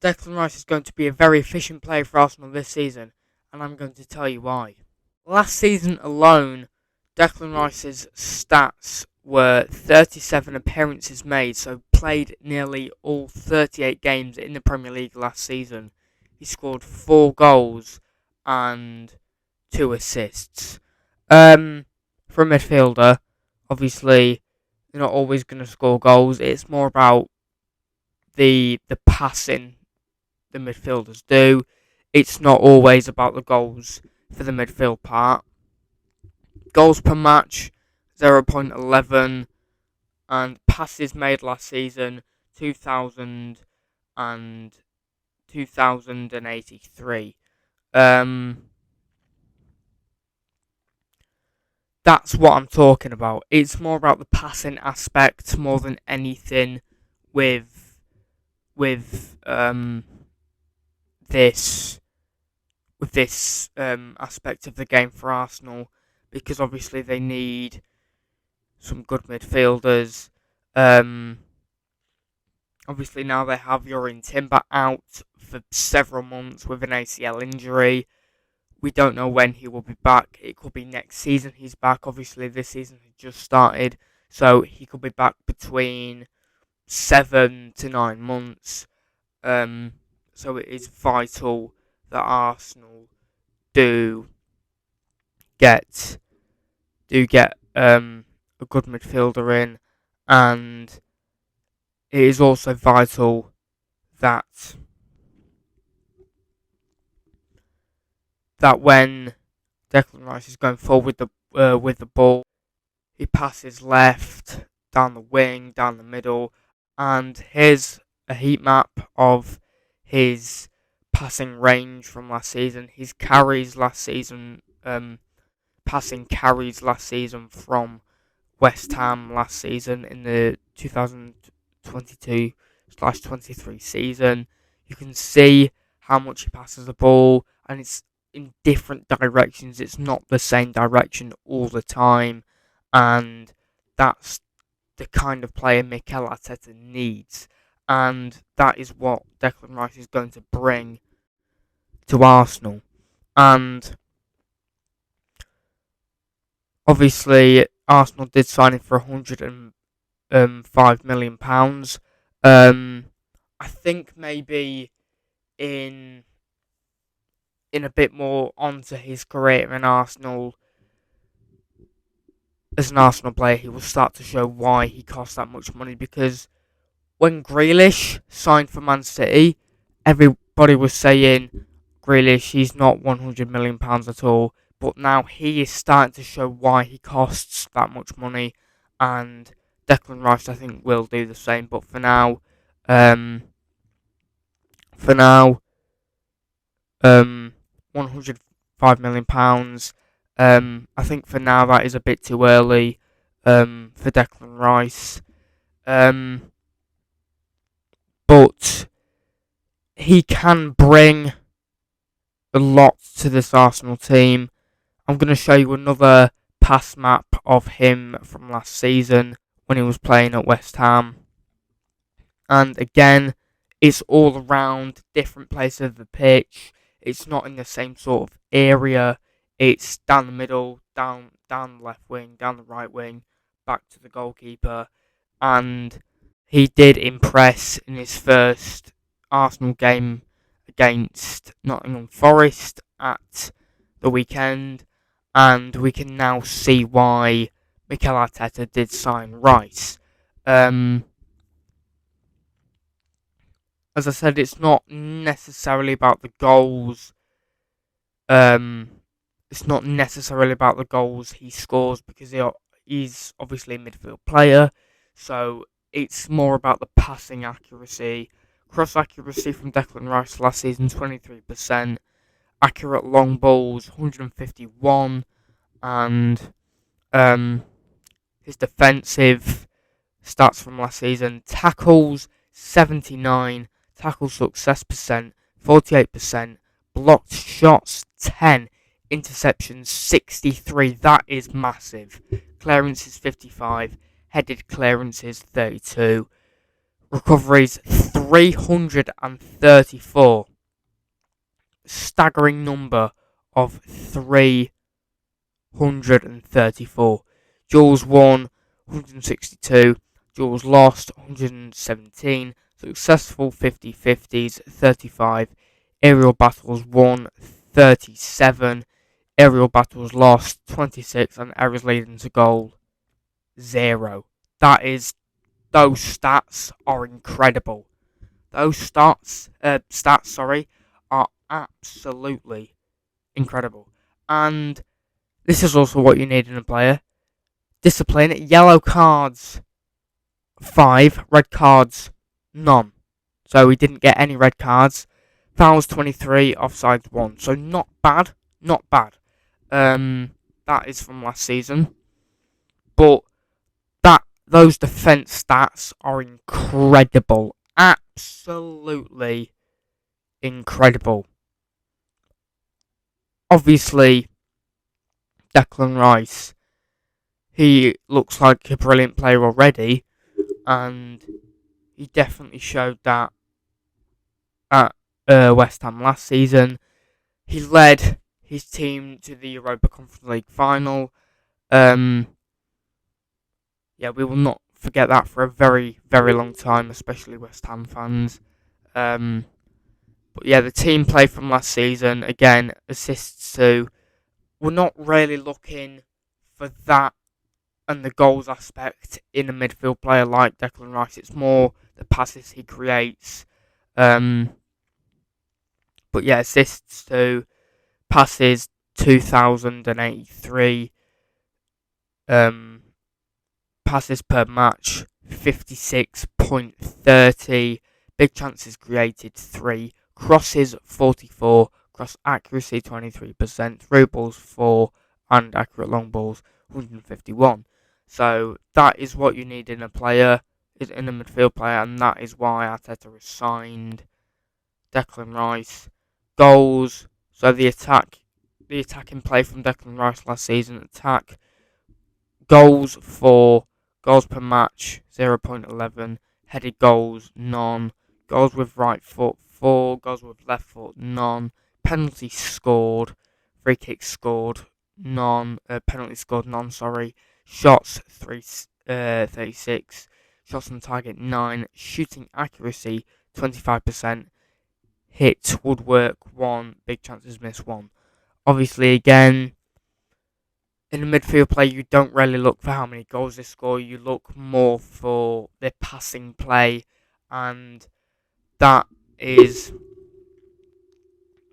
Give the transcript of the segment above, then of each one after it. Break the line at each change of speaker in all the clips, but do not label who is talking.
Declan Rice is going to be a very efficient player for Arsenal this season, and I'm going to tell you why. Last season alone, Declan Rice's stats were 37 appearances made, so played nearly all 38 games in the Premier League last season. He scored 4 goals and 2 assists. For a midfielder, obviously, you're not always going to score goals. It's more about the passing the midfielders do. It's not always about the goals for the midfield part. Goals per match, 0.11, and passes made last season, 2,000 and 2,083. That's what I'm talking about. It's more about the passing aspect more than anything with this aspect of the game for Arsenal, because obviously they need some good midfielders. Obviously now they have Yorin Timber out for several months with an ACL injury. We don't know when he will be back. It could be next season he's back. Obviously this season has just started, so he could be back between 7 to 9 months. So it is vital that Arsenal do get a good midfielder in, and it is also vital that when Declan Rice is going forward with the ball, he passes left, down the wing, down the middle, and here's a heat map of his passing range from last season. His carries last season, passing carries last season from West Ham last season in the 2022/23 season. You can see how much he passes the ball, and it's in different directions. It's not the same direction all the time, and that's the kind of player Mikel Arteta needs, and that is what Declan Rice is going to bring to Arsenal. And obviously Arsenal did sign him for £105 million. I think maybe in a bit more onto his career in Arsenal, as an Arsenal player, he will start to show why he costs that much money. Because when Grealish signed for Man City, everybody was saying Grealish, he's not £100 million at all. But now he is starting to show why he costs that much money, and Declan Rice, I think, will do the same. But for now, £105 million. I think for now that is a bit too early for Declan Rice. But he can bring a lot to this Arsenal team. I'm going to show you another pass map of him from last season when he was playing at West Ham. And again, it's all around different places of the pitch. It's not in the same sort of area. It's down the middle, down the left wing, down the right wing, back to the goalkeeper. And he did impress in his first Arsenal game against Nottingham Forest at the weekend. And we can now see why Mikel Arteta did sign Rice. As I said, it's not necessarily about the goals. It's not necessarily about the goals he scores, because he's obviously a midfield player. So it's more about the passing accuracy. Cross accuracy from Declan Rice last season, 23%. Accurate long balls, 151. And his defensive stats from last season: tackles, 79. Tackle success percent, 48%. Blocked shots, 10. Interceptions, 63. That is massive. Clearances, 55. Headed clearances, 32. Recoveries 334. Staggering number of 334. Duels won 162. Duels lost 117. Successful 50-50s 35. Aerial battles won 37. Aerial battles lost 26. And errors leading to goal 0. Those stats are incredible. Those stats, are absolutely incredible. And this is also what you need in a player. Discipline, yellow cards 5, red cards none. So we didn't get any red cards. Fouls 23, offsides 1. So not bad, not bad. That is from last season. But those defense stats are incredible. Absolutely incredible. Obviously, Declan Rice, he looks like a brilliant player already, and he definitely showed that at West Ham last season. He led his team to the Europa Conference League final. We will not forget that for a very, very long time, especially West Ham fans. But yeah, the team play from last season, again, assists too. We're not really looking for that and the goals aspect in a midfield player like Declan Rice. It's more the passes he creates. But yeah, assists too. Passes 2,083. Passes per match 56.30. Big chances created 3. Crosses 44. Cross accuracy 23%. Through balls 4. And accurate long balls 151. So that is what you need in a player, in a midfield player, and that is why Arteta has signed Declan Rice. Goals. So the attacking play from Declan Rice last season. Attack. Goals 4. Goals per match 0.11. Headed goals none. Goals with right foot 4. Goals with left foot none. Penalties scored. Free kicks scored none. Penalties scored none. Sorry. Shots 36. Shots on target 9. Shooting accuracy 25%. Hits woodwork 1. Big chances missed 1. Obviously, again, in a midfield play, you don't really look for how many goals they score. You look more for their passing play, and that is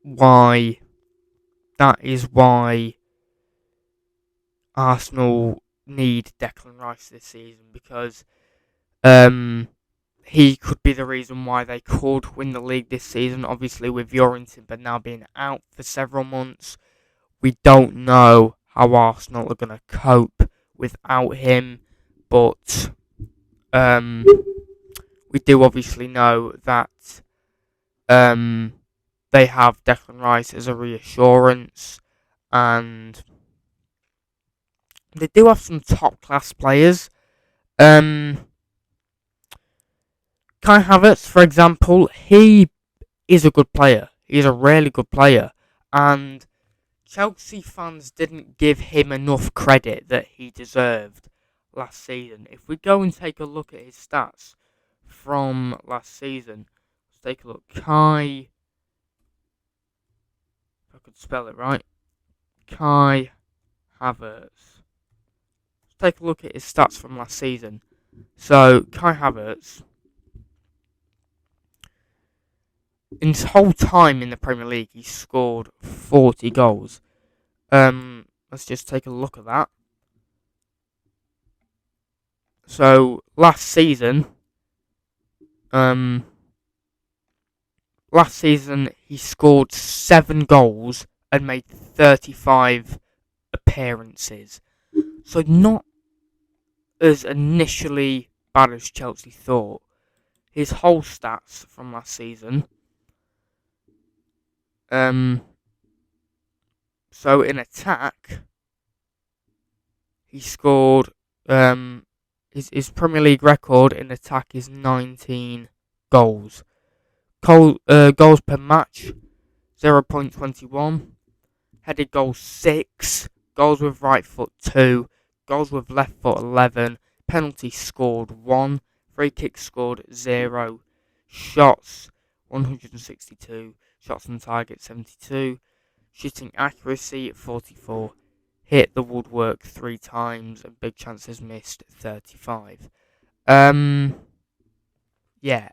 why Arsenal need Declan Rice this season, because he could be the reason why they could win the league this season. Obviously, with Llorente but now being out for several months, we don't know how Arsenal are going to cope without him, but we do obviously know that they have Declan Rice as a reassurance, and they do have some top class players. Kai Havertz, for example, he is a good player. He's a really good player, and Chelsea fans didn't give him enough credit that he deserved last season. If we go and take a look at his stats from last season, let's take a look. Kai, if I could spell it right, Kai Havertz. Let's take a look at his stats from last season. So, Kai Havertz, in his whole time in the Premier League, he scored 40 goals. Let's just take a look at that. So last season he scored 7 goals and made 35 appearances. So not as initially bad as Chelsea thought. His whole stats from last season. So in attack, he scored His Premier League record in attack is 19 goals. Goals per match 0.21. Headed goals 6. Goals with right foot 2. Goals with left foot 11. Penalties scored 1. Free kicks scored 0. Shots 162. Shots on target 72. Shooting accuracy 44. Hit the woodwork 3 times and big chances missed 35. Yeah,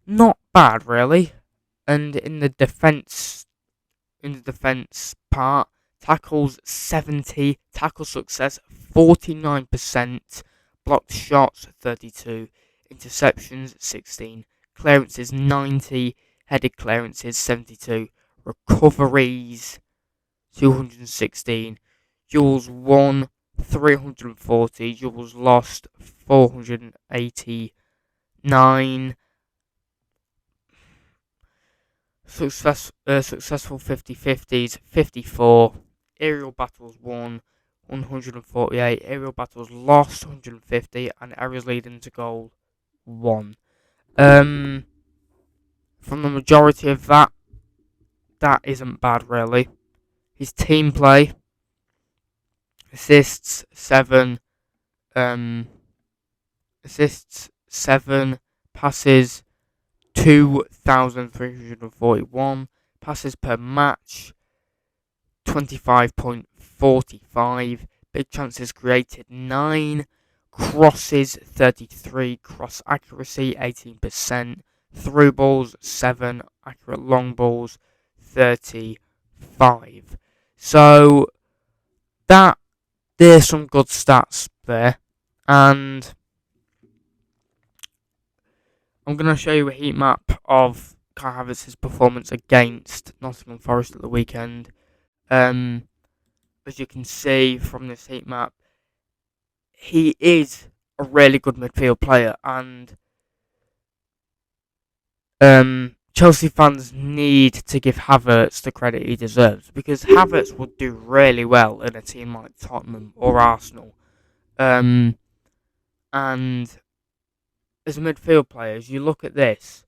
not bad really. And in the defense part, tackles 70, tackle success 49%, blocked shots 32, interceptions 16, clearances 90, headed clearances 72, recoveries 216, duels won 340, duels lost 489, successful 50-50s 54, aerial battles won 148, aerial battles lost 150, and areas leading to goal 1. From the majority of that isn't bad really. His team play, assists 7, um, passes 2,341, passes per match 25.45, big chances created 9, crosses 33, cross accuracy 18%, through balls 7, accurate long balls 35. So there's some good stats there, and I'm going to show you a heat map of Kai Havertz's performance against Nottingham Forest at the weekend. As you can see from this heat map, he is a really good midfield player, and Chelsea fans need to give Havertz the credit he deserves, because Havertz would do really well in a team like Tottenham or Arsenal. And as a midfield player, as you look at this,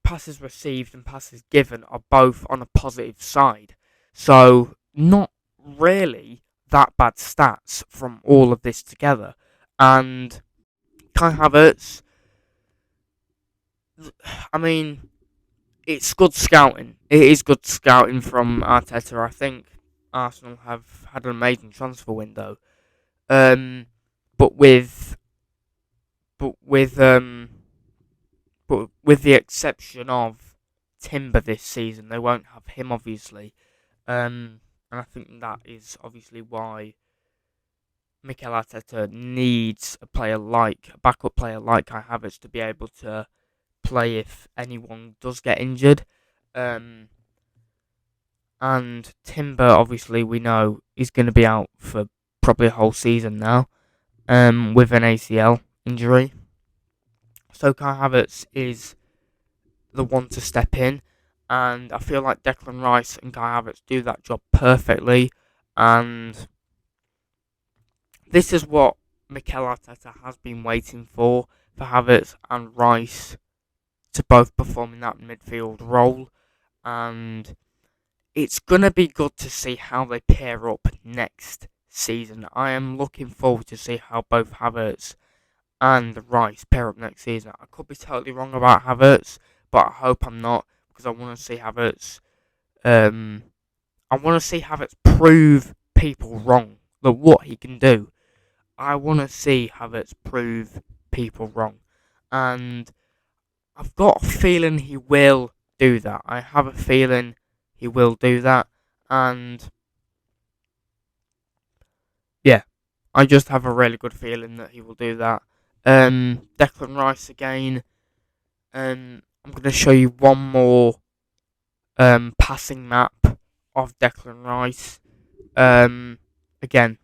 passes received and passes given are both on a positive side. So, not really that bad stats from all of this together. And Kai Havertz, I mean, it's good scouting. It is good scouting from Arteta. I think Arsenal have had an amazing transfer window. But with but with um but with the exception of Timber this season, they won't have him obviously. And I think that is obviously why Mikel Arteta needs a backup player like Kai Havertz to be able to play if anyone does get injured. And Timber, obviously, we know is going to be out for probably a whole season now, with an ACL injury. So Kai Havertz is the one to step in, and I feel like Declan Rice and Kai Havertz do that job perfectly, and this is what Mikel Arteta has been waiting for Havertz and Rice to both perform in that midfield role, and it's going to be good to see how they pair up next season. I am looking forward to see how both Havertz and Rice pair up next season. I could be totally wrong about Havertz, but I hope I'm not, because I want to see Havertz. I want to see Havertz prove people wrong, like what he can do. I want to see Havertz prove people wrong, and I've got a feeling he will do that. I have a feeling he will do that, and yeah, I just have a really good feeling that he will do that. Declan Rice again. I'm going to show you one more passing map of Declan Rice. Again,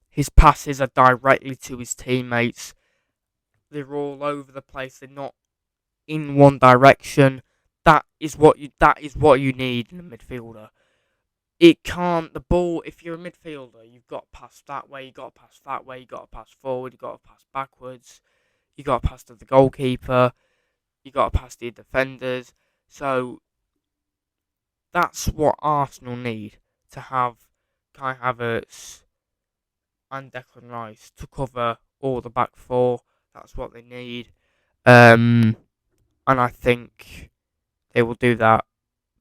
his passes are directly to his teammates. They're all over the place. They're not in one direction. That is what you need in a midfielder. it can't. The ball. If you're a midfielder, you've got to pass that way. You got to pass that way. You got to pass forward. You got to pass backwards. You got to pass to the goalkeeper. You got to pass to your defenders. So that's what Arsenal need, to have Kai Havertz and Declan Rice to cover all the back four. That's what they need. And I think they will do that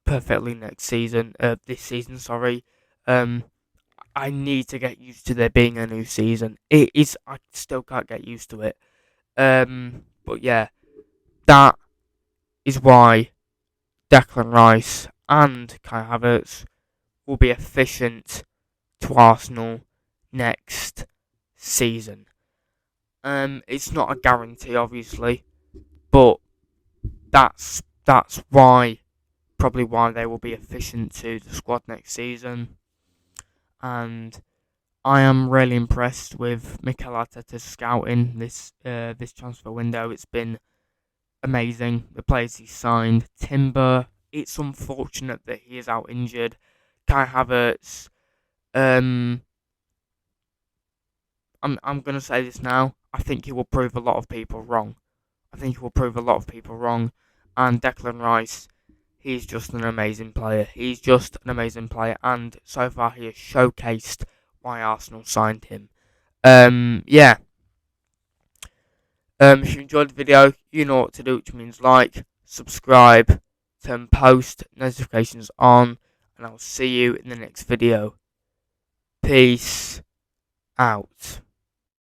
perfectly next season. This season, sorry. I need to get used to there being a new season. It is. I still can't get used to it. But yeah, that is why Declan Rice and Kai Havertz will be efficient to Arsenal next season. It's not a guarantee, obviously, but that's probably why they will be efficient to the squad next season. And I am really impressed with Mikel Arteta's scouting this transfer window. It's been amazing. The players he signed, Timber. It's unfortunate that he is out injured. Kai Havertz. I'm gonna say this now. I think he will prove a lot of people wrong. And Declan Rice, he's just an amazing player. And so far he has showcased why Arsenal signed him. Yeah. If you enjoyed the video, you know what to do, which means like, subscribe, turn post notifications on, and I'll see you in the next video. Peace out.